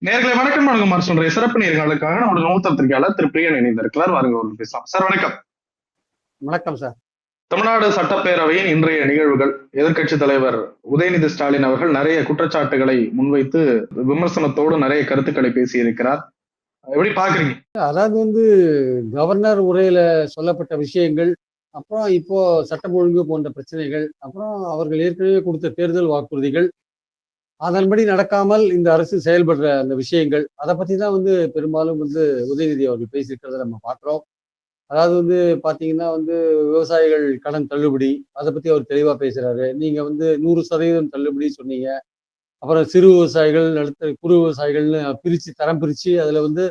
நேர்களை வணக்கம் வணக்கம் சொல்றேன் சிறப்பு நேர்களுக்காக நம்முடைய மூத்த திரு பிரியன் இணைந்திருக்கிறார். வாருங்க ஒரு பேசலாம். சார் வணக்கம். வணக்கம் சார். தமிழ்நாடு சட்டப்பேரவையின் இன்றைய நிகழ்வுகள், எதிர்க்கட்சி தலைவர் உதயநிதி ஸ்டாலின் அவர்கள் நிறைய குற்றச்சாட்டுகளை முன்வைத்து விமர்சனத்தோடு நிறைய கருத்துக்களை பேசியிருக்கிறார். எப்படி பாக்குறீங்க? அதாவது கவர்னர் உரையில சொல்லப்பட்ட விஷயங்கள், அப்புறம் இப்போ சட்டம் ஒழுங்கு போன்ற பிரச்சனைகள், அப்புறம் அவர்கள் ஏற்கனவே கொடுத்த தேர்தல் வாக்குறுதிகள், அதன்படி நடக்காமல் இந்த அரசு செயல்படுற அந்த விஷயங்கள், அதை பத்தி தான் பெரும்பாலும் உதயநிதி அவர்கள் பேசியிருக்கிறத நம்ம பார்க்கிறோம். அதாவது பாத்தீங்கன்னா விவசாயிகள் கடன் தள்ளுபடி, அதை பத்தி அவர் தெளிவா பேசுறாரு. நீங்க 100% தள்ளுபடி சொன்னீங்க. அப்புறம் சிறு விவசாயிகள், நடுத்தர குறு விவசாயிகள்னு பிரிச்சு தரம் பிரிச்சு அதுல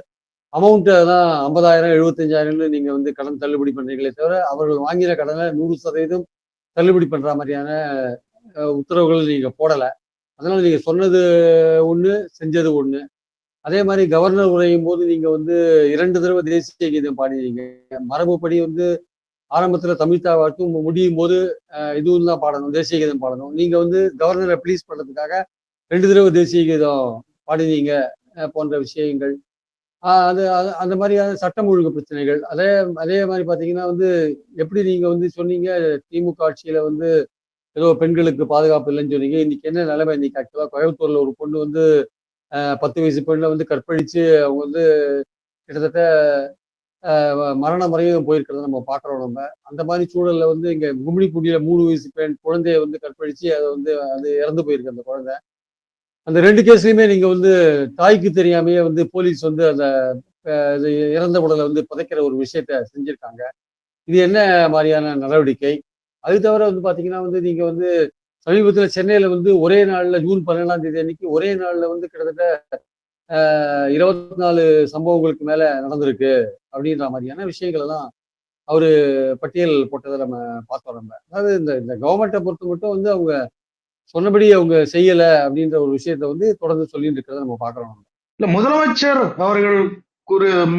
அமௌண்ட் தான் 50,000 75,000 நீங்க கடன் தள்ளுபடி பண்றீங்களே தவிர அவர்கள் வாங்கின கடனை 100% தள்ளுபடி பண்ற மாதிரியான உத்தரவுகள் நீங்க போடல. அதனால நீங்க சொன்னது ஒண்ணு, செஞ்சது ஒண்ணு. அதே மாதிரி கவர்னர் உரையும் போது நீங்க 2 தடவை தேசிய கீதம் பாடினீங்க. மரபுப்படி ஆரம்பத்துல தமிழ் தாவாட்டும் முடியும் போது இதுவும் தான் பாடணும், தேசிய கீதம் பாடணும். நீங்க கவர்னரை ப்ளீஸ் பண்றதுக்காக 2 தடவை தேசிய கீதம் பாடினீங்க போன்ற விஷயங்கள். அது அது அந்த மாதிரியான சட்டம் ஒழுங்கு பிரச்சனைகள். அதே அதே மாதிரி பார்த்தீங்கன்னா எப்படி நீங்க சொன்னீங்க, திமுக ஆட்சியில ஏதோ பெண்களுக்கு பாதுகாப்பு இல்லைன்னு சொன்னீங்க. இன்னைக்கு என்ன நிலைமை? இன்னைக்கு ஆக்சுவலா கோயம்புத்தூர்ல ஒரு பொண்ணு 10 வயசு பெண்ணை கற்பழிச்சு அவங்க கிட்டத்தட்ட மரண முறையும் போயிருக்கிறத நம்ம பார்க்குறோம் நம்ம. அந்த மாதிரி சூழல்ல இங்க கும்மிடிப்பூண்டியில 3 வயசு பெண் குழந்தைய கற்பழிச்சு அதை அது இறந்து போயிருக்கு அந்த குழந்தை. அந்த 2 கேஸ்லயுமே நீங்க தாய்க்கு தெரியாமையே போலீஸ் அந்த இது இறந்த உடலை புதைக்கிற ஒரு விஷயத்த செஞ்சிருக்காங்க. இது என்ன மாதிரியான நடவடிக்கை? அது தவிர பாத்தீங்கன்னா நீங்க சமீபத்துல சென்னையில ஒரே நாள்ல ஜூன் 17ஆம் தேதி அன்னைக்கு ஒரே நாள்ல கிட்டத்தட்ட 24 சம்பவங்களுக்கு மேல நடந்திருக்கு அப்படின்ற மாதிரியான விஷயங்கள் எல்லாம் அவரு பட்டியல் போட்டதை நம்ம பார்த்தோம் நம்ம. அதாவது இந்த இந்த கவர்மெண்ட்டை பொறுத்த மட்டும் அவங்க சொன்னபடி அவங்க செய்யல அப்படின்ற ஒரு விஷயத்த தொடர்ந்து சொல்லிட்டு இருக்கிறத நம்ம பாக்குறோம். இல்ல, முதலமைச்சர் அவர்கள்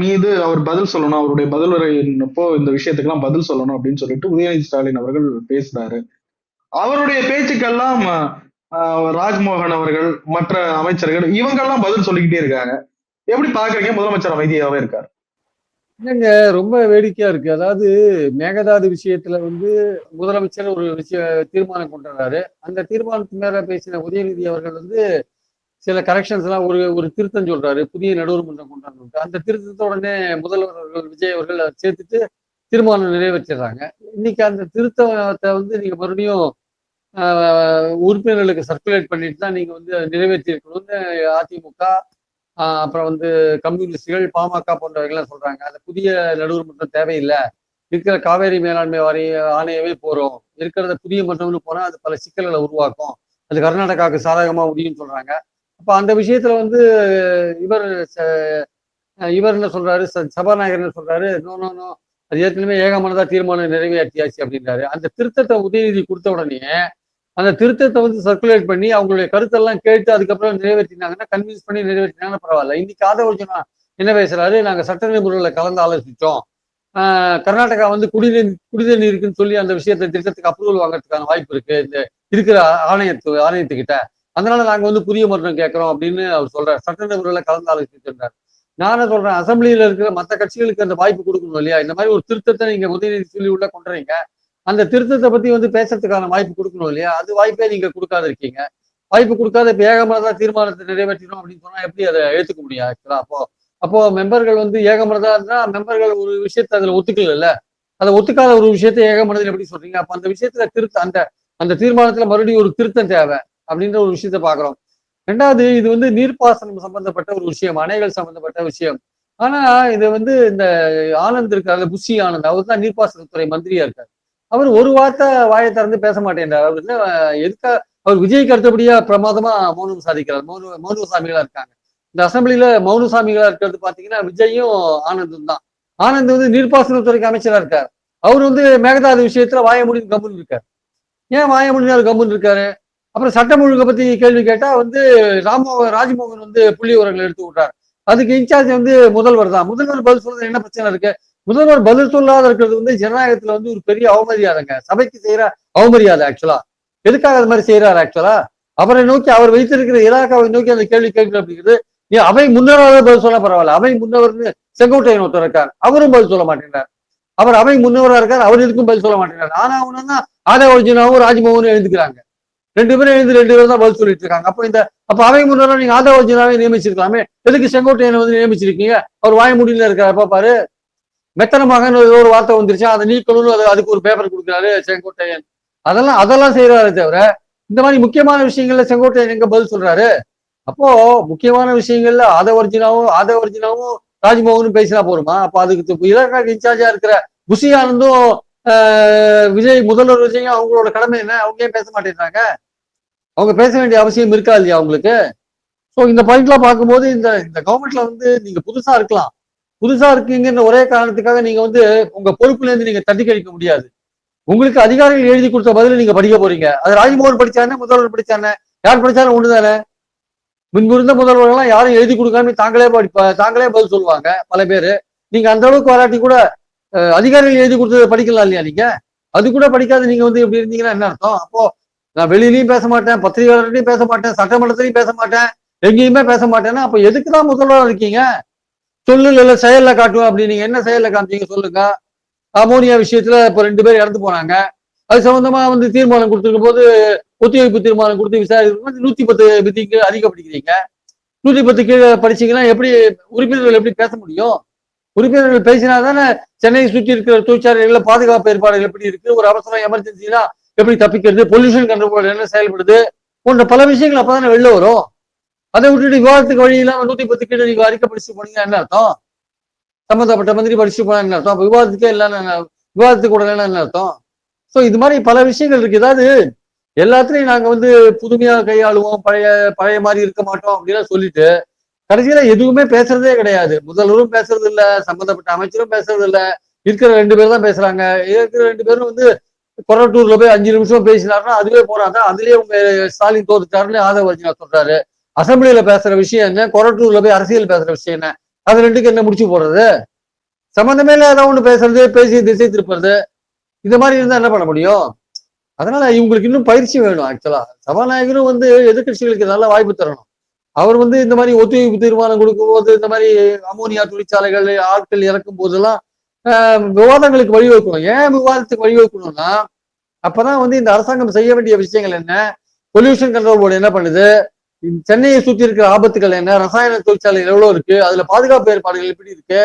மீது அவர் பதில் சொல்லணும், அவருடைய பதிலுரையினப்போ இந்த விஷயத்துக்கெல்லாம் பதில் சொல்லணும் அப்படின்னு சொல்லிட்டு உதயநிதி ஸ்டாலின் அவர்கள் பேசுறாரு. அவருடைய பேச்சுக்கெல்லாம் ராஜ்மோகன் அவர்கள், மற்ற அமைச்சர்கள் இவங்கெல்லாம் பதில் சொல்லிக்கிட்டே இருக்காங்க. எப்படி பாக்குறீங்க? முதலமைச்சர் அமைதியாவே இருக்காரு. இல்லைங்க, ரொம்ப வேடிக்கையா இருக்கு. அதாவது மேகதாது விஷயத்துல முதலமைச்சர் ஒரு தீர்மானம் கொண்டு வர்றாரு. அந்த தீர்மானத்து மேல பேசின உதயநிதி அவர்கள் சில கரெக்ஷன்ஸ் எல்லாம் ஒரு ஒரு திருத்தம் சொல்றாரு. புதிய நடுவர் மன்றம் கொண்டாந்து அந்த திருத்தத்த உடனே முதல்வர் அவர்கள் விஜய் அவர்கள் அதை சேர்த்துட்டு தீர்மானம் நிறைவேற்றிடுறாங்க. இன்னைக்கு அந்த திருத்தத்தை நீங்க மறுபடியும் உறுப்பினர்களுக்கு சர்க்குலேட் பண்ணிட்டு தான் நீங்க நிறைவேற்றி இருக்கணும்னு அதிமுக, அப்புறம் கம்யூனிஸ்டுகள், பாமக போன்றவர்கள்லாம் சொல்றாங்க. அந்த புதிய நடுவர் மன்றம் தேவையில்லை, இருக்கிற காவேரி மேலாண்மை வாரிய ஆணையவே போறோம், இருக்கிறத புதிய மன்றம்னு போனா அது பல சிக்கல்களை உருவாக்கும், அது கர்நாடகாவுக்கு சாதகமா முடியும்னு சொல்றாங்க. அப்ப அந்த விஷயத்துல இவர் இவர் என்ன சொல்றாரு, சபாநாயகர் என்ன சொல்றாரு, நோ நோ நோ, அது ஏற்கனவே ஏகமனதா தீர்மானம் நிறைவேற்றியாச்சு அப்படின்றாரு. அந்த திருத்தத்தை உதயநிதி கொடுத்த உடனே அந்த திருத்தத்தை சர்க்குலேட் பண்ணி அவங்களுடைய கருத்தெல்லாம் கேட்டு அதுக்கப்புறம் நிறைவேற்றினாங்கன்னா, கன்வின்ஸ் பண்ணி நிறைவேற்றினாங்கன்னா பரவாயில்ல. இன்னைக்கு ஆதவர்ஜுனா என்ன பேசுறாரு, நாங்க சட்ட நிபுணர்களை கலந்து ஆலோசிச்சோம், கர்நாடகா குடிநீர் இருக்குன்னு சொல்லி அந்த விஷயத்தை திட்டத்துக்கு அப்ரூவல் வாங்குறதுக்கான வாய்ப்பு இருக்கு இந்த இருக்கிற ஆணையத்துக்கிட்ட, அதனால நாங்க புதிய மன்றம் கேட்கிறோம் அப்படின்னு அவர் சொல்றாரு. சட்ட நிபுணர்களை கலந்து ஆலோசிச்சிருந்தார். நானும் சொல்றேன், அசம்பிளியில இருக்கிற மற்ற கட்சிகளுக்கு அந்த வாய்ப்பு கொடுக்கணும் இல்லையா? இந்த மாதிரி ஒரு திருத்தத்தை நீங்க உதயநிதி சொல்லி உள்ள கொண்டுறீங்க, அந்த திருத்தத்தை பத்தி பேசுறதுக்கான வாய்ப்பு கொடுக்கணும் இல்லையா? அது வாய்ப்பே நீங்க கொடுக்காத இருக்கீங்க. வாய்ப்பு கொடுக்காத இப்ப ஏகமனதா தீர்மானத்தை நிறைவேற்றணும் அப்படின்னு சொன்னா எப்படி அதை ஏத்துக்க முடியும் ஆக்சுவலா? அப்போ அப்போ மெம்பர்கள் ஏகமனதா இருந்தா மெம்பர்கள் ஒரு விஷயத்த அதுல ஒத்துக்கல, அதை ஒத்துக்காத ஒரு விஷயத்த ஏகமனதில் எப்படி சொல்றீங்க? அப்ப அந்த விஷயத்துல அந்த அந்த தீர்மானத்துல மறுபடியும் ஒரு திருத்தம் தேவை அப்படின்ற ஒரு விஷயத்த பாக்குறோம். ரெண்டாவது, இது நீர்ப்பாசனம் சம்பந்தப்பட்ட ஒரு விஷயம், அணைகள் சம்பந்தப்பட்ட விஷயம். ஆனா இது இந்த ஆனந்த் இருக்காரு, புஷி ஆனந்த், அவர் தான் நீர்ப்பாசனத்துறை மந்திரியா இருக்காரு. அவர் ஒரு வார்த்தை வாயை திறந்து பேச மாட்டேன்றார். அவர் எதுக்கா அவர் விஜய்க்கு அடுத்தபடியா பிரமாதமா மௌனம் சாதிக்கிறார். மௌன சாமிகளா இருக்காங்க இந்த அசம்பிளில. மௌன சாமிகளா இருக்கிறது பாத்தீங்கன்னா விஜயும் ஆனந்தும் தான். ஆனந்த் நீர்ப்பாசனத்துறைக்கு அமைச்சரா இருக்காரு. அவர் மேகதாது விஷயத்துல வாய முடிந்து கம்முன்னு இருக்காரு. ஏன் வாய முடிஞ்சாரு கம்முன்னு இருக்காரு? அப்புறம் சட்டம் ஒழுங்கை பத்தி கேள்வி கேட்டா ராஜ்மோகன் புள்ளி உரங்களை எடுத்து விட்டார். அதுக்கு இன்சார்ஜ் முதல்வர் தான். முதல்வர் பதில் சொல்றது என்ன பிரச்சனை இருக்கு? முதல்வர் பதில் சொல்லாத இருக்கிறது ஜனநாயகத்துல ஒரு பெரிய அவமரியாதைங்க, சபைக்கு செய்யற அவமரியாதை ஆக்சுவலா. எதுக்காக அது மாதிரி செய்யறாரு ஆக்சுவலா? அவரை நோக்கி, அவர் வைத்திருக்கிற இலாக்காவை நோக்கி அந்த கேள்வி கேட்கிற அப்படிங்கிறது ஏன் அவை முன்னவராக பதில் சொல்ல பரவாயில்ல, அவை முன்னவர்னு செங்கோட்டையன் ஒருத்தர் இருக்கார், அவரும் பதில் சொல்ல மாட்டேங்கிறார். அவர் அவை முன்னவரா இருக்கார், அவர் இதுக்கும் பதில் சொல்ல மாட்டேங்கிறார். ஆனா அவனா ஆதா ஒர்ஜினாவும் ராஜ்மோகனும் எழுதுக்கிறாங்க, ரெண்டு பேரும் எழுந்து ரெண்டு பேரும் தான் பதில் சொல்லிட்டு இருக்காங்க. அப்ப அவை முன்னவரா நீங்க ஆதா ஒர்ஜினாவே நியமிச்சிருக்கலாமே, எதுக்கு செங்கோட்டையனை வந்து நியமிச்சிருக்கீங்க? அவர் வாய முடியல இருக்காரு. அப்ப பாரு, மெத்தனமாக ஒரு வார்த்தை வந்துருச்சு, அதை நீக்கணும்னு அதுக்கு ஒரு பேப்பர் கொடுக்குறாரு செங்கோட்டையன். அதெல்லாம் செய்யறாரு தவிர இந்த மாதிரி முக்கியமான விஷயங்கள்ல செங்கோட்டையன் எங்க பதில் சொல்றாரு? அப்போ முக்கியமான விஷயங்கள்ல ஆதவர்ஜினாவும் ராஜ்மோகனும் பேசினா போருமா? அப்ப அதுக்கு இலக்காக இன்சார்ஜா இருக்கிற புஷி ஆனந்தும் முதல்வர் விஜயும் அவங்களோட கடமை என்ன? அவங்க ஏன் பேச மாட்டேங்கிறாங்க? அவங்க பேச வேண்டிய அவசியம் இருக்கா இல்லையா அவங்களுக்கு? ஸோ இந்த பாயிண்ட்லாம் பார்க்கும்போது இந்த கவர்மெண்ட்ல வந்து நீங்க புதுசா இருக்கலாம், புதுசா இருக்கீங்கன்ற ஒரே காரணத்துக்காக நீங்க வந்து உங்க பொறுப்புல இருந்து நீங்க தட்டி கழிக்க முடியாது. உங்களுக்கு அதிகாரிகள் எழுதி கொடுத்த பதில நீங்க படிக்க போறீங்க. அது ராஜ்மோகன் படிச்சானே, முதல்வர் படிச்சானே, யார் படிச்சாலும் ஒண்ணுதானே. முன்பிருந்த முதல்வர்கள்லாம் யாரும் எழுதி கொடுக்காம தாங்களே பதில் சொல்லுவாங்க பல பேரு. நீங்க அந்த அளவுக்கு வராட்டி கூட அதிகாரிகள் எழுதி கொடுத்ததை படிக்கலாம் இல்லையா நீங்க? அது கூட படிக்காத நீங்க வந்து எப்படி இருந்தீங்கன்னா என்ன அர்த்தம்? அப்போ நான் வெளியிலயும் பேச மாட்டேன், பத்திரிகையாளர்கிட்டையும் பேச மாட்டேன், சட்டமன்றத்திலையும் பேச மாட்டேன், எங்கேயுமே பேச மாட்டேன்னா அப்ப எதுக்குதான் முதல்வராக இருக்கீங்க? சொல்லுல செயல்ல காட்டுவோம். அப்படி நீங்க என்ன செயல்ல காமிச்சீங்க சொல்லுங்க. அமோனியா விஷயத்துல இப்ப 2 பேர் இறந்து போனாங்க, அது சம்பந்தமா வந்து தீர்மானம் கொடுத்திருக்கும் போது ஒத்திவைப்பு தீர்மானம் கொடுத்து விசாரிக்கும் 110 விதிக்கு அதிகப்படுத்திக்கிறீங்க. 110 கீழே படிச்சீங்கன்னா எப்படி உறுப்பினர்கள் எப்படி பேச முடியும்? உறுப்பினர்கள் பேசினா தானே சென்னையை சுற்றி இருக்கிற தொழிற்சாலைகள்ல பாதுகாப்பு ஏற்பாடுகள் எப்படி இருக்கு, ஒரு அவசரம் எமர்ஜென்சினா எப்படி தப்பிக்கிறது, பொல்யூஷன் கண்ட்ரோல் என்ன செயல்படுது போன்ற பல விஷயங்கள் அப்பதானே வெளில வரும். அதை விட்டுட்டு விவாதத்துக்கு வழி இல்லாம 110 கீழே நீங்க அறிக்கை படிச்சு போனீங்கன்னா என்ன அர்த்தம்? சம்பந்தப்பட்ட மந்திரி படிச்சு போனா என்ன அர்த்தம்? அப்ப விவாதத்துக்கே இல்லைன்னு விவாதத்துக்கு கூட என்ன அர்த்தம்? ஸோ இது மாதிரி பல விஷயங்கள் இருக்கு. ஏதாவது எல்லாத்துலயும் நாங்க வந்து புதுமையா கையாளுவோம், பழைய மாதிரி இருக்க மாட்டோம் அப்படின்னு சொல்லிட்டு கடைசியில எதுவுமே பேசுறதே கிடையாது. முதல்வரும் பேசுறது இல்ல, சம்பந்தப்பட்ட அமைச்சரும் பேசுறது இல்ல, இருக்கிற 2 பேர் தான் பேசுறாங்க. இருக்கிற 2 பேரும் வந்து கொரட்டூர்ல போய் 5 நிமிஷம் பேசினாருன்னா அதுவே போறாதான், அதுலயே உங்க ஸ்டாலின் தோத்துட்டாருன்னு ஆதவர்ஜினா சொல்றாரு. அசம்பிளியில பேசுற விஷயம் என்ன, கொரட்டூர்ல போய் அரசியல் பேசுற விஷயம் என்ன, அது ரெண்டுக்கு என்ன முடிச்சு போடுறது? சம்பந்தமே இல்ல ஏதாவது ஒண்ணு பேசுறது, பேசி திசை திருப்புறது, இந்த மாதிரி இருந்தா என்ன பண்ண முடியும்? அதனால இவங்களுக்கு இன்னும் பயிற்சி வேணும். ஆக்சுவலா சபாநாயகரும் வந்து எதிர்கட்சிகளுக்கு நல்ல வாய்ப்பு தரணும். அவர் வந்து இந்த மாதிரி ஒத்திவைப்பு தீர்மானம் கொடுக்கும் போது, இந்த மாதிரி அமோனியா தொழிற்சாலைகள் ஆட்கள் இறக்கும் போதெல்லாம் விவாதங்களுக்கு வழிவகுக்கணும். ஏன் விவாதத்துக்கு வழிவகுக்கணும்னா, அப்பதான் வந்து இந்த அரசாங்கம் செய்ய வேண்டிய விஷயங்கள் என்ன, பொல்யூஷன் கண்ட்ரோல் போர்டு என்ன பண்ணுது, சென்னையை சுற்றி இருக்கிற ஆபத்துகள் என்ன, ரசாயன தொழிற்சாலைகள் எவ்வளவு இருக்கு, அதுல பாதுகாப்பு ஏற்பாடுகள் எப்படி இருக்கு,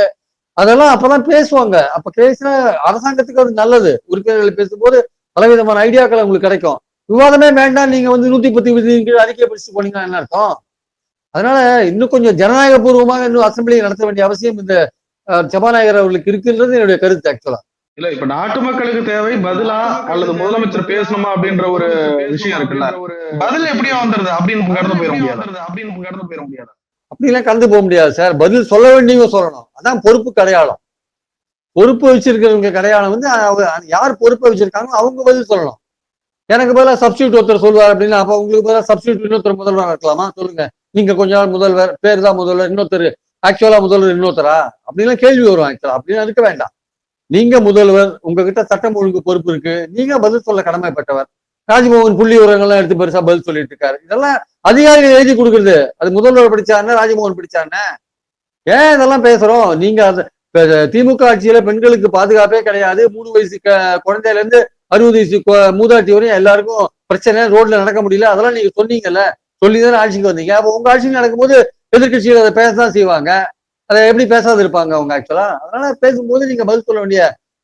அதெல்லாம் அப்பதான் பேசுவாங்க. அப்ப பேசினா அரசாங்கத்துக்கு அது நல்லது. உறுப்பினர்கள் பேசும்போது பலவிதமான ஐடியாக்கள் உங்களுக்கு கிடைக்கும். விவாதமே வேண்டாம், நீங்க வந்து 110 அறிக்கை படிச்சுட்டு போனீங்கன்னா என்ன அர்த்தம்? அதனால இன்னும் கொஞ்சம் ஜனநாயக பூர்வமாக இன்னும் அசம்பிளியை நடத்த வேண்டிய அவசியம் இந்த சபாநாயகர் அவர்களுக்கு இருக்குன்றது என்னுடைய கருத்து ஆக்சுவலா. இல்ல இப்ப நாட்டு மக்களுக்கு தேவை பதிலா அல்லது முதலமைச்சர் பேசணுமா அப்படின்ற ஒரு விஷயம் இருக்குல்ல, பதில் எப்படியா வந்துருது அப்படின்னு கடந்து போயிட முடியாது. அப்படிலாம் கடந்து போக முடியாது சார். பதில் சொல்ல வேண்டியவங்க சொல்லணும். அதான் பொறுப்பு அடையாளம். பொறுப்பு வச்சிருக்கிறவங்க அடையாளம் வந்து யார் பொறுப்பை வச்சிருக்காங்களோ அவங்க பதில் சொல்லணும். எனக்கு பதிலாக சப்ஸ்டியூட் ஒருத்தர் சொல்லுவார் அப்படின்னா, அப்ப உங்களுக்கு பதிலாக சப்ஸ்டியூட் இன்னொருத்தர் முதல்வராக இருக்கலாமா? சொல்லுங்க. நீங்க கொஞ்ச நாள் முதல்வர், பேர் தான் முதல்வர், இன்னொருத்தர் ஆக்சுவலா முதல்வர் இன்னொருத்தரா அப்படிலாம் கேள்வி வரும். ஆக்சுவலா அப்படின்னு இருக்க வேண்டாம். நீங்க முதல்வர், உங்ககிட்ட சட்டம் ஒழுங்கு பொறுப்பு இருக்கு, நீங்க பதில் சொல்ல கடமைப்பட்டவர். ராஜ்மோகன் புள்ளி விவரங்கள்லாம் எடுத்து பெருசா பதில் சொல்லிட்டு இருக்காரு. இதெல்லாம் அதிகாரிகள் எழுதி கொடுக்குறது. அது முதல்வர் படிச்சாருன்னா ராஜ்மோகன் படிச்சாருன்னா ஏன் இதெல்லாம் பேசுறோம்? நீங்க திமுக ஆட்சியில பெண்களுக்கு பாதுகாப்பே கிடையாது. 3 வயசு குழந்தையில இருந்து 60 வயசு மூதாட்டி வரையும் எல்லாருக்கும் பிரச்சனை, ரோட்ல நடக்க முடியல, அதெல்லாம் நீங்க சொன்னீங்கல்ல, சொல்லிதானே ஆட்சிக்கு வந்தீங்க. அப்போ உங்க ஆட்சிக்கு நடக்கும்போது எதிர்கட்சிகள் அதை பேசதான் செய்வாங்க. அதை எப்படி பேசாது இருப்பாங்க அவங்க ஆக்சுவலா? அதனால பேசும்போது நீங்க பதில் சொல்ல வேண்டிய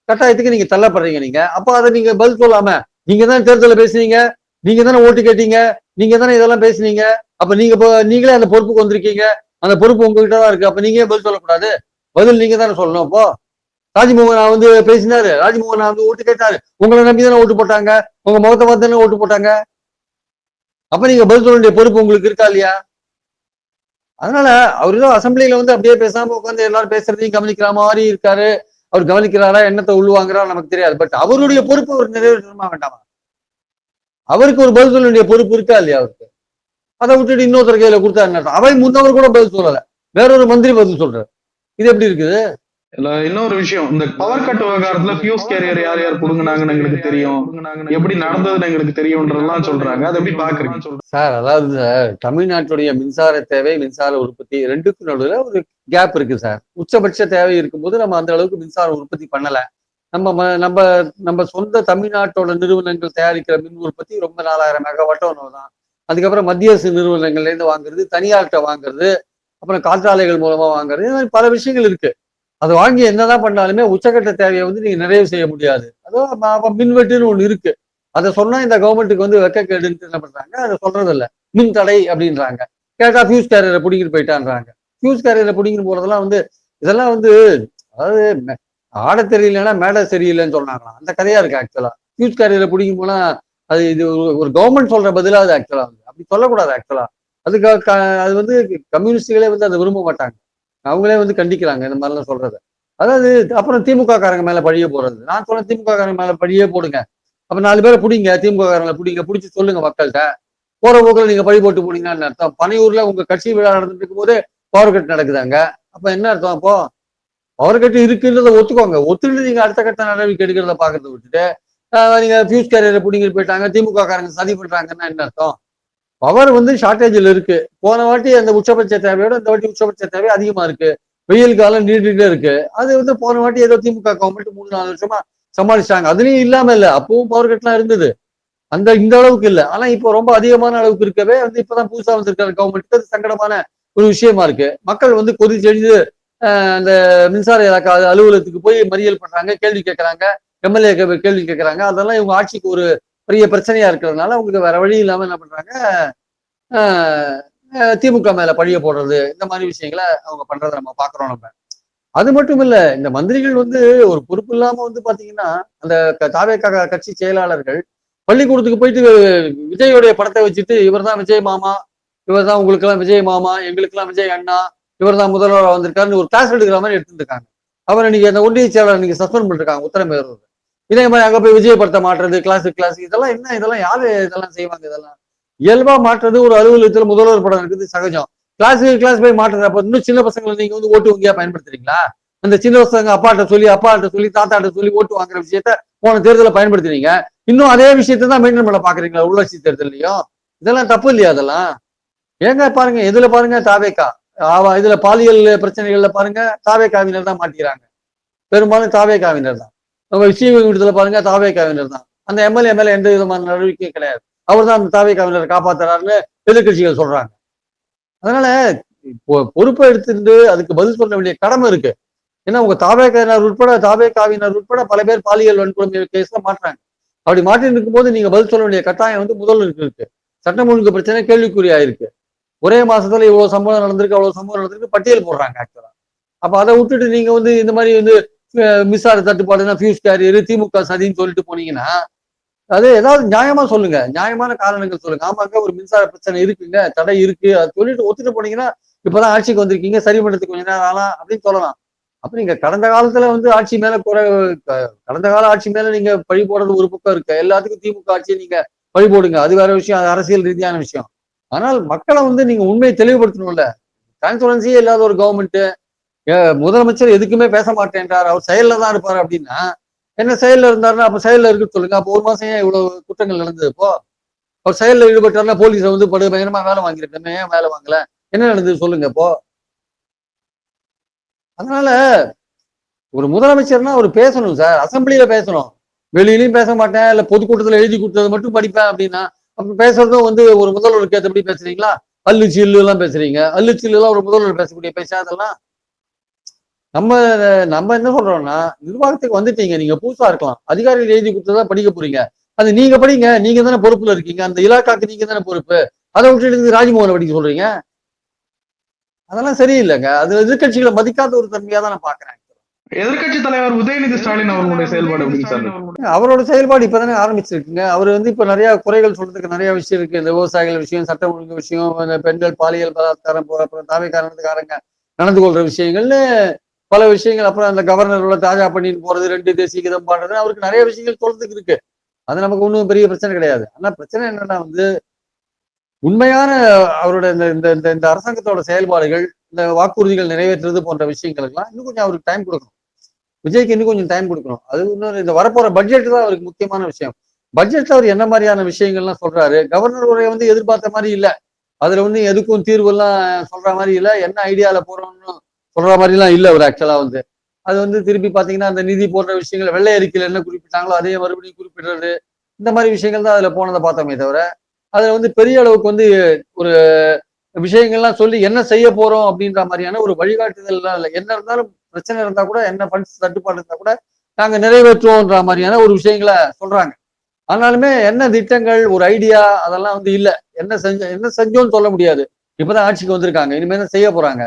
கட்டாயத்துக்கு நீங்க தள்ளப்படுறீங்க. நீங்க அப்போ அதை நீங்க பதில் சொல்லாம, நீங்க தான் தேர்தலில் பேசுனீங்க, நீங்க தானே ஓட்டு கேட்டீங்க, நீங்க தானே இதெல்லாம் பேசுனீங்க, அப்ப நீங்களே அந்த பொறுப்புக்கு வந்திருக்கீங்க, அந்த பொறுப்பு உங்ககிட்ட தான் இருக்கு. அப்ப நீங்க பதில் சொல்லக்கூடாது? பதில் நீங்க தானே சொல்லணும். அப்போ ராஜ்மோகன் வந்து பேசினாரு, ராஜ்மோகன் வந்து ஓட்டு கேட்டாரு, உங்களை நம்பி தானே ஓட்டு போட்டாங்க, உங்க முகத்தை பார்த்து தானே ஓட்டு போட்டாங்க. அப்ப நீங்க பதில் சொல்ல வேண்டிய பொறுப்பு உங்களுக்கு இருக்கா இல்லையா? அதனால அவர் ஏதோ அசம்பிளியில வந்து அப்படியே பேசாம உட்காந்து எல்லாரும் பேசுறதையும் கவனிக்கிற மாதிரி இருக்காரு. அவர் கவனிக்கிறாரா, என்னத்தை உள்வாங்கிறா நமக்கு தெரியாது. பட் அவருடைய பொறுப்பு அவர் நிறைவேற்றணுமா வேண்டாமா? அவருக்கு ஒரு பதில் சொல்ல வேண்டிய பொறுப்பு இருக்கா இல்லையா அவருக்கு? அதை விட்டுட்டு இன்னொருத்தர் கையில கொடுத்தா என்ன? அவை முன்னவர் கூட பதில் சொல்லல, வேறொரு மந்திரி பதில் சொல்றாரு. இது எப்படி இருக்குது? இன்னொரு விஷயம், இந்த பவர் கட் விவகாரத்துல ஃபியூஸ் கேரியர் யார் யார் புடுங்கினாங்கன்னு எங்களுக்கு தெரியும், எப்படி நடந்ததுன்னு எங்களுக்கு தெரியும்ன்றதெல்லாம் சொல்றாங்க. அதை எப்படி பாக்குறீங்க சார்? அதாவது தமிழ்நாட்டுடைய மின்சார தேவை, மின்சார உற்பத்தி ரெண்டுக்கும் நடுவில் ஒரு கேப் இருக்கு சார். உச்சபட்ச தேவை இருக்கும்போது நம்ம அந்த அளவுக்கு மின்சார உற்பத்தி பண்ணல. நம்ம நம்ம சொந்த தமிழ்நாட்டோட நிறுவனங்கள் தயாரிக்கிற மின் உற்பத்தி ரொம்ப 4000 மெகாவாட்டோ தான். அதுக்கப்புறம் மத்திய அரசு நிறுவனங்கள்ல இருந்து வாங்குறது, தனியார்கிட்ட வாங்குறது, அப்புறம் காற்றாலைகள் மூலமா வாங்குறது, இந்த மாதிரி பல விஷயங்கள் இருக்கு. அதை வாங்கி என்னதான் பண்ணாலுமே உச்சக்கட்ட தேவையை வந்து நீங்க நிறைவு செய்ய முடியாது. அதுவும் மின்வெட்டுன்னு ஒண்ணு இருக்கு. அதை சொன்னா இந்த கவர்மெண்ட்டுக்கு வந்து வெக்கக்கேடுன்னு என்ன பண்றாங்க, அதை சொல்றது இல்ல. மின் தடை அப்படின்றாங்க. கேட்டா ஃபியூஸ் கேரியரை பிடிக்கிட்டு போயிட்டான்றாங்க. ஃபியூஸ் கேரியரை பிடிக்கிட்டு போறதெல்லாம் வந்து இதெல்லாம் வந்து அதாவது ஆட தெரியலன்னா மேடை சரியில்லைன்னு சொன்னாங்களாம். அந்த கதையா இருக்கு ஆக்சுவலா. ஃபியூஸ் கேரியரை பிடிக்கும் போனா அது இது ஒரு கவர்மெண்ட் சொல்ற பதிலா அது ஆக்சுவலா வந்து அப்படி சொல்லக்கூடாது ஆக்சுவலா. அதுக்கு அது வந்து கம்யூனிஸ்டுகளே வந்து அதை விரும்ப மாட்டாங்க. அவங்களே வந்து கண்டிக்கிறாங்க இந்த மாதிரிலாம் சொல்றத. அதாவது அப்புறம் திமுக காரங்க மேல பழிய போறது. நான் சொல்ல திமுக காரங்க மேல பழியே போடுங்க. அப்ப 4 பேரை பிடிங்க, திமுக காரங்களை பிடிங்க, பிடிச்சி சொல்லுங்க மக்கள்கிட்ட. போற போக்குல நீங்க பழி போட்டு போனீங்கன்னு அர்த்தம். பனையூர்ல உங்க கட்சி விழா நடந்துட்டு இருக்கும் போதே பவர் கட் நடக்குதாங்க. அப்ப என்ன அர்த்தம்? அப்போ பவர் கட் இருக்குன்றத ஒத்துக்கோங்க. ஒத்துட்டு நீங்க அடுத்த கட்ட நடவடிக்கை எடுக்கிறத பாக்குறத விட்டுட்டு நீங்க ஃபியூஸ் கேரியரை பிடிங்கிட்டு போயிட்டாங்க, திமுக காரங்க சதி பண்றாங்கன்னா என்ன அர்த்தம்? பவர் வந்து ஷார்டேஜில் இருக்கு. போன வாட்டி அந்த உச்சபட்ச தேவையோட இந்த வாட்டி உச்சபட்ச தேவை அதிகமா இருக்கு. வெயில் காலம் நீண்டுகிட்டே இருக்கு. அது வந்து போன வாட்டி ஏதோ திமுக கவர்மெண்ட் 3-4 வருஷமா சமாளிச்சாங்க. அதுலயும் இல்லாம இல்ல, அப்பவும் பவர் கட்லாம் இருந்தது. இந்த அளவுக்கு இல்ல. ஆனா இப்போ ரொம்ப அதிகமான அளவுக்கு இருக்கவே வந்து இப்பதான் புதுசா வந்திருக்கிற கவர்மெண்ட்டுக்கு அது சங்கடமான ஒரு விஷயமா இருக்கு. மக்கள் வந்து கொதிச்செழுந்து அந்த மின்சார இலாக்கா அலுவலகத்துக்கு போய் மறியல் பண்றாங்க, கேள்வி கேட்கறாங்க, எம்எல்ஏ கேள்வி கேட்கறாங்க. அதெல்லாம் இவங்க ஆட்சிக்கு ஒரு பெரிய பிரச்சனையா இருக்கிறதுனால அவங்களுக்கு வேற வழி இல்லாம என்ன பண்றாங்க, திமுக மேல பழிய போடுறது, இந்த மாதிரி விஷயங்களை அவங்க பண்றதை நம்ம பாக்குறோம் நம்ம. அது மட்டும் இல்ல, இந்த மந்திரிகள் வந்து ஒரு பொறுப்பு இல்லாம வந்து பாத்தீங்கன்னா அந்த தாவேகா கட்சி செயலாளர்கள் பள்ளிக்கூடத்துக்கு போயிட்டு விஜயோடைய படத்தை வச்சுட்டு இவர் தான் விஜய் மாமா, இவர் தான் உங்களுக்கு எல்லாம் விஜய் மாமா, எங்களுக்கு எல்லாம் விஜய் அண்ணா, இவர் தான் முதல்வராக வந்திருக்காருன்னு ஒரு கிளாஸ் எடுக்கிற மாதிரி எடுத்துட்டு இருக்காங்க. அவரை நீங்க அந்த ஒன்றிய செயலாளர் நீங்க சஸ்பெண்ட் பண்ணிருக்காங்க உத்தரமேரூர். இதே மாதிரி அங்க போய் விஜய் படத்தை மாற்றுறது, கிளாஸ் இதெல்லாம் என்ன? இதெல்லாம் யாரு இதெல்லாம் செய்வாங்க? இதெல்லாம் இயல்பா மாற்றுறது. ஒரு அலுவலகத்துல முதல்வர் படம் இருக்குது சகஜம். கிளாஸ் போய் மாற்றுறது. அப்ப இன்னும் சின்ன பசங்களை நீங்க வந்து ஓட்டு வங்கியா பயன்படுத்துறீங்களா? அந்த சின்ன பசங்க அப்பாட்ட சொல்லி தாத்தாட்ட சொல்லி ஓட்டு வாங்குற விஷயத்த போன தேர்தலை பயன்படுத்துறீங்க. இன்னும் அதே விஷயத்தை தான் மெயின்டைன் பண்ண பாக்குறீங்களா உள்ளாட்சி தேர்தலையும்? இதெல்லாம் தப்பு இல்லையா? அதெல்லாம் ஏங்க பாருங்க, எதுல பாருங்க தாவேக்கா இதுல பாலியல் பிரச்சனைகள்ல பாருங்க தாவேக்காவினர் தான் மாட்டிக்கிறாங்க. பெரும்பாலும் தாவேக்காவினர் தான். நம்ம விஷயத்துல பாருங்க தாவேக்காவினர் தான். அந்த எம்எல்ஏ மேல எந்த விதமான நடவடிக்கையும் கிடையாது. அவர் தான் அந்த தாவேக்காவினரை காப்பாத்துறாருன்னு எதிர்கட்சிகள் சொல்றாங்க. அதனால பொறுப்பை எடுத்துட்டு அதுக்கு பதில் சொல்ல வேண்டிய கடமை இருக்கு. ஏன்னா உங்க தாவேக்காவினர் உட்பட பல பேர் பாலியல் வன்கொடுமை கேஸ்ல மாட்டுறாங்க. அப்படி மாட்டி இருக்கும் போது நீங்க பதில் சொல்ல வேண்டிய கட்டாயம் வந்து முதல்வருக்கு இருக்கு. சட்டம் ஒழுங்கு பிரச்சனை கேள்விக்குறியா இருக்கு. ஒரே மாசத்துல இவ்வளவு சம்பவம் நடந்திருக்கு, அவ்வளவு சம்பவம் நடந்திருக்கு பட்டியல் போடுறாங்க ஆக்சுவலா. அப்ப அதை விட்டுட்டு நீங்க வந்து இந்த மாதிரி வந்து மின்சார தட்டுப்பாடுனா ஃபியூஸ் கேரியர், திமுக சதின்னு சொல்லிட்டு போனீங்கன்னா அது ஏதாவது நியாயமா சொல்லுங்க, நியாயமான காரணங்கள் சொல்லுங்க. ஆமாங்க ஒரு மின்சார பிரச்சனை இருக்குங்க, தடை இருக்கு, அது சொல்லிட்டு ஒத்துட்டு போனீங்கன்னா இப்பதான் ஆட்சிக்கு வந்திருக்கீங்க, சரி பண்றதுக்கு கொஞ்ச நேரம் ஆகலாம் அப்படின்னு சொல்லலாம். அப்ப நீங்க கடந்த காலத்துல வந்து ஆட்சி மேல கடந்த கால ஆட்சி மேல நீங்க பழி போடுறது ஒரு பக்கம் இருக்கு. எல்லாத்துக்கும் திமுக ஆட்சியை நீங்க பழி போடுங்க, அது வேற விஷயம், அது அரசியல் ரீதியான விஷயம். ஆனால் மக்களை வந்து நீங்க உண்மையை தெளிவுபடுத்தணும்ல. டிரான்ஸ்பரன்சியே இல்லாத ஒரு கவர்மெண்ட், முதலமைச்சர் எதுக்குமே பேச மாட்டேன்றார், அவர் செயல்ல தான் இருப்பாரு அப்படின்னா என்ன? செயல்ல இருந்தாருன்னா அப்ப செயல்ல இருக்கு சொல்லுங்க. அப்போ ஒரு மாசம் ஏன் இவ்வளவு குற்றங்கள் நடந்தது? இப்போ அவர் செயல்ல ஈடுபட்டாருன்னா போலீஸை வந்து படு பயங்கரமா வேலை வாங்கிருக்கமே, ஏன் வேலை வாங்கல? என்ன நடந்தது சொல்லுங்க இப்போ. அதனால ஒரு முதலமைச்சர்னா அவர் பேசணும் சார், அசம்பிளியில பேசணும். வெளியிலயும் பேச மாட்டேன், இல்ல பொதுக்கூட்டத்துல எழுதி கொடுத்தது மட்டும் படிப்பேன் அப்படின்னா அப்ப பேசுறதும் வந்து ஒரு முதல்வருக்கு ஏற்றபடி பேசுறீங்களா? அல்லு சில்லு எல்லாம் பேசுறீங்க. அல்லு சில்லு எல்லாம் ஒரு முதல்வர் பேசக்கூடிய பேச அதெல்லாம் நம்ம நம்ம என்ன சொல்றோம்னா, நிர்வாகத்துக்கு வந்துட்டீங்க, நீங்க புதுசா இருக்கலாம், அதிகாரிகள் எழுதி கொடுத்ததா படிக்க போறீங்க. அது நீங்க படிங்க, நீங்க தானே பொறுப்புல இருக்கீங்க, அந்த இலாக்காக்கு நீங்க தானே பொறுப்பு. அதை விட்டுட்டு ராஜ்மோகனை படிக்க சொல்றீங்க? அதெல்லாம் சரியில்லைங்க. அது எதிர்கட்சிகளை மதிக்காத ஒரு தன்மையா தான் நான் பாக்குறேன். எதிர்கட்சி தலைவர் உதயநிதி ஸ்டாலின் அவர்களுடைய செயல்பாடு எப்படி சார்? அவரோட செயல்பாடு இப்பதானே ஆரம்பிச்சிருக்குங்க. அவர் வந்து இப்ப நிறைய குறைகள் சொல்றதுக்கு நிறைய விஷயம் இருக்கு. இந்த விவசாயிகள் விஷயம், சட்டம் ஒழுங்கு விஷயம், இந்த பெண்கள் பாலியல் பலாத்காரம், அப்புறம் தாவை காரணத்துக்காரங்க நடந்து கொள்ற விஷயங்கள்னு பல விஷயங்கள். அப்புறம் அந்த கவர்னரோட தாஜா பண்ணின்னு போறது, 2 தேசிய கீதம் பாடுறது, அவருக்கு நிறைய விஷயங்கள் சொல்றதுக்கு இருக்கு. அது நமக்கு ஒன்றும் பெரிய பிரச்சனை கிடையாது. ஆனா பிரச்சனை என்னன்னா வந்து உண்மையான அவரோட இந்த இந்த இந்த இந்த அரசாங்கத்தோட செயல்பாடுகள், இந்த வாக்குறுதிகள் நிறைவேற்றுறது போன்ற விஷயங்களுக்கெல்லாம் இன்னும் கொஞ்சம் அவருக்கு டைம் கொடுக்கணும். விஜய்க்கு இன்னும் கொஞ்சம் டைம் கொடுக்கணும். அது இன்னொரு இந்த வரப்போற பட்ஜெட் தான் அவருக்கு முக்கியமான விஷயம். பட்ஜெட்ல அவர் என்ன மாதிரியான விஷயங்கள்லாம் சொல்றாரு? கவர்னர் உரை வந்து எதிர்பார்த்த மாதிரி இல்ல. அதுல வந்து எதுக்கும் தீர்வெல்லாம் சொல்ற மாதிரி இல்ல. என்ன ஐடியால போறோம்னு சொல்ற மாதிரி எல்லாம் இல்ல அவர் ஆக்சுவலா வந்து. அது வந்து திருப்பி பாத்தீங்கன்னா அந்த நிதி போன்ற விஷயங்கள் வெள்ளை அறிக்கையில என்ன குறிப்பிட்டாங்களோ அதே மறுபடியும் குறிப்பிடுறது, இந்த மாதிரி விஷயங்கள் தான் அதுல போனதை பார்த்தோமே தவிர, அதுல வந்து பெரிய அளவுக்கு வந்து ஒரு விஷயங்கள்லாம் சொல்லி என்ன செய்ய போறோம் அப்படின்ற மாதிரியான ஒரு வழிகாட்டுதல் எல்லாம் இல்லை. என்ன இருந்தாலும் பிரச்சனை இருந்தா கூட, என்ன ஃபண்ட்ஸ் தட்டுப்பாடு இருந்தா கூட நாங்க நிறைவேற்றுவோம்ன்ற மாதிரியான ஒரு விஷயங்களை சொல்றாங்க. ஆனாலுமே என்ன திட்டங்கள், ஒரு ஐடியா அதெல்லாம் வந்து இல்ல. என்ன செஞ்சோம்னு சொல்ல முடியாது. இப்பதான் ஆட்சிக்கு வந்திருக்காங்க. இனிமே தான் செய்ய போறாங்க.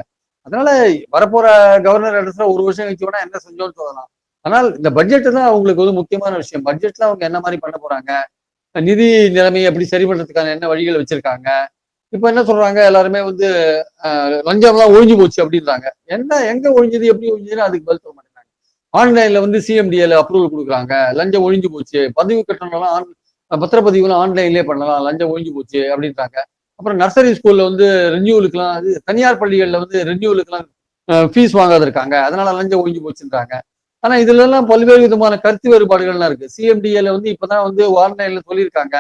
அதனால வரப்போற கவர்னர் இடத்துல ஒரு வருஷம் கழிச்சு வேணா என்ன செஞ்சோம்னு சொல்லலாம். ஆனால் இந்த பட்ஜெட் தான் அவங்களுக்கு வந்து முக்கியமான விஷயம். பட்ஜெட்ல அவங்க என்ன மாதிரி பண்ண போறாங்க? நிதி நிலைமையை எப்படி சரி பண்றதுக்கான என்ன வழிகள் வச்சிருக்காங்க? இப்ப என்ன சொல்றாங்க எல்லாருமே வந்து லஞ்சம்லாம் ஒழிஞ்சு போச்சு அப்படின்றாங்க. என்ன எங்க ஒழிஞ்சது, எப்படி ஒழிஞ்சதுன்னு அதுக்கு பதில் சொல்ல மாட்டேங்கிறாங்க. ஆன்லைன்ல வந்து சிஎம்டிஏல அப்ரூவல் கொடுக்குறாங்க. லஞ்சம் ஒழிஞ்சு போச்சு. பதிவு கட்டணம்லாம் பத்திரப்பதிவுலாம் ஆன்லைன்லயே பண்ணலாம். லஞ்சம் ஒழிஞ்சு போச்சு அப்படின்றாங்க. அப்புறம் நர்சரி ஸ்கூல்ல வந்து ரெனியூவலுக்குலாம் அது தனியார் பள்ளிகள்ல வந்து ரெனியூவலுக்குலாம் ஃபீஸ் வாங்காத இருக்காங்க. அதனால லஞ்சம் ஒழிஞ்சு போச்சுன்றாங்க. ஆனா இதுல எல்லாம் பல்வேறு விதமான கருத்து வேறுபாடுகள்லாம் இருக்கு. சிஎம்டிஏல வந்து இப்பதான் வந்து ஆன்லைன்ல சொல்லியிருக்காங்க.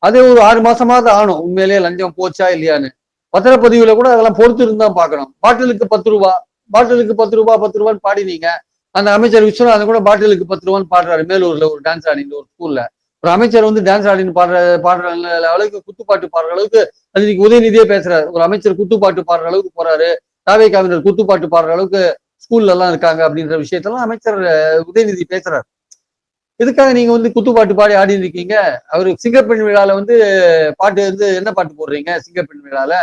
அது ஒரு 6 மாசமாவது ஆகணும். உண்மையிலேயே லஞ்சம் போச்சா இல்லையான்னு. பத்திரப்பதிவுல கூட அதெல்லாம் பொறுத்து இருந்தா பார்க்கணும். பாட்டிலுக்கு 10 ரூபா, பாட்டிலுக்கு 10 ரூபா 10 ரூபான்னு பாடினீங்க. அந்த அமைச்சர் விஸ்வநாதன் கூட பாட்டிலுக்கு 10 ரூபான்னு பாடுறாரு மேலூர்ல ஒரு டான்ஸ் ஆடின்னு ஒரு ஸ்கூல்ல. ஒரு அமைச்சர் வந்து டான்ஸ் ஆடின்னு பாடுற அளவுக்கு குத்துப்பாட்டு பாடுற அளவுக்கு அது இன்னைக்கு உதயநிதியே பேசுறாரு. ஒரு அமைச்சர் குத்துப்பாட்டு பாடுற அளவுக்கு போறாரு. தாவே கவிஞர் குத்துப்பாட்டு பாடுற அளவுக்கு ஸ்கூல்ல எல்லாம் இருக்காங்க அப்படின்ற விஷயத்தெல்லாம் அமைச்சர் உதயநிதி பேசுறாரு. எதுக்காக நீங்க வந்து குத்துப்பாட்டு பாடி ஆடி இருக்கீங்க? அவரு சிங்கப்பெண் விழால வந்து பாட்டு வந்து என்ன பாட்டு போடுறீங்க? சிங்கப்பெண் விழால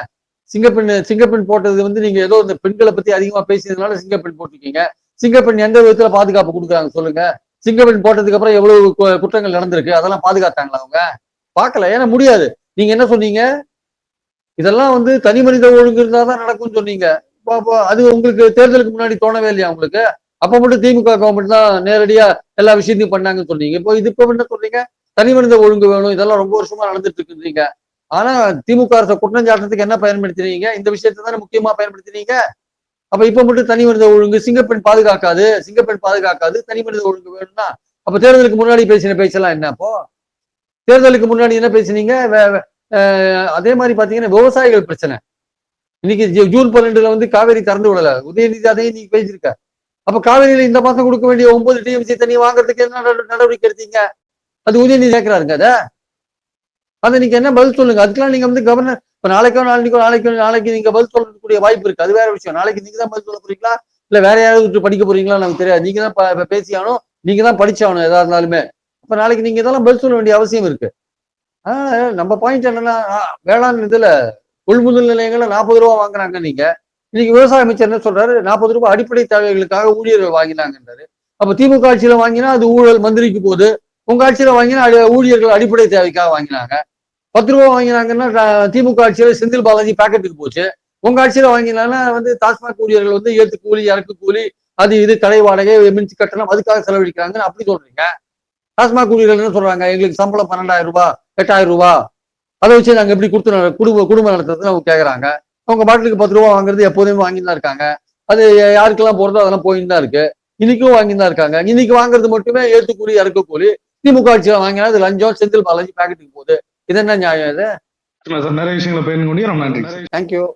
சிங்கப்பெண் போட்டது வந்து நீங்க ஏதோ இந்த பெண்களை பத்தி அதிகமா பேசியதுனால சிங்கப்பெண் போட்டிருக்கீங்க. சிங்கப்பெண் எந்த விதத்துல பாதுகாப்பு கொடுக்குறாங்க சொல்லுங்க? சிங்கப்பெண் போட்டதுக்கு அப்புறம் எவ்வளவு குற்றங்கள் நடந்திருக்கு? அதெல்லாம் பாதுகாத்தாங்களா அவங்க? பார்க்கல. ஏன்னா முடியாது. நீங்க என்ன சொன்னீங்க? இதெல்லாம் வந்து தனி மனித ஒழுங்கு இருந்தாதான் நடக்கும்னு சொன்னீங்க. அது உங்களுக்கு தேர்தலுக்கு முன்னாடி தோணவே இல்லையா உங்களுக்கு? அப்ப மட்டும் திமுக கவர்மெண்ட் தான் நேரடியா எல்லா விஷயத்தையும் பண்ணாங்கன்னு சொன்னீங்க. இப்ப என்ன சொல்றீங்க? தனி மனித ஒழுங்கு வேணும், இதெல்லாம் ரொம்ப வருஷமா நடந்துட்டு இருக்குன்றீங்க. ஆனா திமுக அரசை குற்றம் சாட்டுறதுக்கு என்ன பயன்படுத்தினீங்க? இந்த விஷயத்தை தானே முக்கியமா பயன்படுத்தினீங்க. அப்ப இப்ப மட்டும் தனி மனித ஒழுங்கு, சிங்கப்பெண் பாதுகாக்காது, தனி மனித ஒழுங்கு வேணும்னா அப்ப தேர்தலுக்கு முன்னாடி பேசின பேச்செல்லாம் என்ன? அப்போ தேர்தலுக்கு முன்னாடி என்ன பேசினீங்க? அதே மாதிரி பாத்தீங்கன்னா விவசாயிகள் பிரச்சனை. இன்னைக்கு ஜூன் 12 வந்து காவேரி திறந்து விடல. உதயநிதி அதையும் நீங்க பேசியிருக்க. அப்ப காவிரியில இந்த மாசம் கொடுக்க வேண்டிய 9 டிஎம்சி தண்ணி வாங்குறதுக்கு என்ன நடவடிக்கை எடுத்தீங்க? அது உதயநிதி கேட்கிறாருங்க அதை நீங்க என்ன பதில் சொல்லுங்க. அதுக்கெல்லாம் நீங்க வந்து கவர்னர் இப்ப நாளைக்கு நீங்க பதில் சொல்லக்கூடிய வாய்ப்பு இருக்கு. அது வேற விஷயம். நாளைக்கு நீங்க தான் பதில் சொல்ல போறீங்களா, இல்ல வேற யாராவது படிக்க போறீங்களா நமக்கு தெரியாது. நீங்க தான் பேசியாகணும், நீங்க தான் படிச்சாகணும் எதா இருந்தாலுமே. அப்ப நாளைக்கு நீங்க இதெல்லாம் பதில் சொல்ல வேண்டிய அவசியம் இருக்கு. நம்ம பாயிண்ட் என்னன்னா, வேளாண் இதுல கொள்முதல் நிலையங்கள்ல 40 ரூபா வாங்குறாங்க நீங்க. இன்னைக்கு விவசாய அமைச்சர் என்ன சொல்றாரு? 40 ரூபாய் அடிப்படை தேவைகளுக்காக ஊழியர்கள் வாங்கினாங்கன்றாரு. அப்ப திமுக ஆட்சியில வாங்கினா அது ஊழல் மந்திரிக்கு போகுது. உங்க ஆட்சியில வாங்கினா ஊழியர்கள் அடிப்படை தேவைக்காக வாங்கினாங்க. 10 ரூபாய் வாங்கினாங்கன்னா திமுக ஆட்சியில செந்தில் பாலாஜி பாக்கெட்டுக்கு போச்சு. உங்க ஆட்சியில வாங்கினாங்கன்னா வந்து டாஸ்மாக் ஊழியர்கள் வந்து ஏத்து கூலி, இறக்கு கூலி, அது இது கடை வாடகை, மின்சி கட்டணம் அதுக்காக செலவழிக்கிறாங்கன்னு அப்படி சொல்றீங்க. டாஸ்மாக் ஊழியர்கள் என்ன சொல்றாங்க? எங்களுக்கு சம்பளம் 12,000 ரூபாய், 8,000 ரூபாய், அதை வச்சு நாங்க எப்படி குடும்பம் நடத்துறதுன்னு அவங்க கேட்கறாங்க. அவங்க பாட்டிலுக்கு 10 ரூபாய் வாங்குறது எப்போதுமே வாங்கிட்டு தான் இருக்காங்க. அது யாருக்கெல்லாம் போறதோ அதெல்லாம் போயிட்டு தான் இருக்கு. இன்னைக்கும் வாங்கிட்டு தான் இருக்காங்க. இன்னைக்கு வாங்குறது மட்டுமே ஏத்துக்கூலி, இறக்கக்கூலி. திமுக ஆட்சியில வாங்கினா அது லஞ்சம், செந்தில் பாலாஜி பாக்கெட்டுக்கு போகுது. இது என்ன நியாயம் இது? சார் நிறைய விஷயங்களை பகிர்ந்து கொண்டீங்க. ரொம்ப நன்றி. தேங்க்யூ.